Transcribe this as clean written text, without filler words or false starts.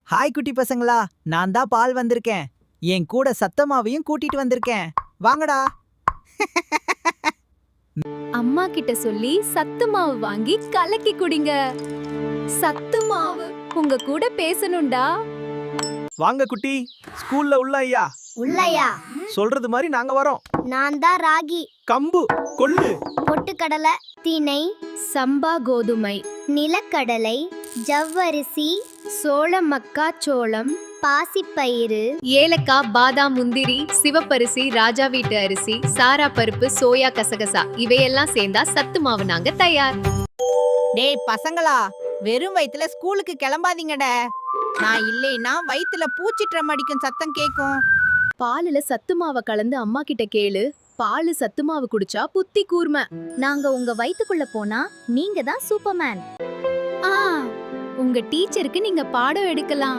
Hi குட்டி பசங்களா, நான் தான் பால் வந்திருக்கேன். என் கூட சத்தமாவையும் கூட்டிட்டு வந்திருக்கேன். வாங்கடா. அம்மா கிட்ட சொல்லி சத்து மாவு வாங்கி கலக்கி குடிங்க. சத்து மாவு உங்க கூட பேசணும்டா. வாங்க குட்டி, ஸ்கூல்ல உள்ள ஐயா. உள்ளயா? சொல்றது மாதிரி நாங்க வரோம். நான் தான் ராகி, கம்பு, கொள்ளு, பொட்டுக்கடலை, திணை, சம்பா கோதுமை, நிலக்கடலை, ஜவ்வரிசி, சோளம், மக்காச்சோளம், பாசிப்பயிறு, ஏலக்காய், பாதாம், முந்திரி, சிவப்பரிசி, ராஜா வீட்டு அரிசி, சாரா பருப்பு, சோயா, கசகசா இவையெல்லாம் சேர்ந்தா சத்து மாவு நாங்க தயார். டேய் பசங்களா, வெறும் வயித்துல ஸ்கூலுக்கு கிளம்பாதீங்கடா. நான் இல்லைன்னா வயித்துல பூச்சிட்டம் அடிக்கும் சத்தம் கேக்கும். பாலுல சத்து மாவை கலந்து அம்மா கிட்ட கேளு. பாலு சத்து மாவு குடிச்சா புத்தி கூர்மை. நாங்க உங்க வயித்துக்குள்ள போனா நீங்க தான் சூப்பர்மேன். உங்க டீச்சருக்கு நீங்க பாடம் எடுக்கலாம்.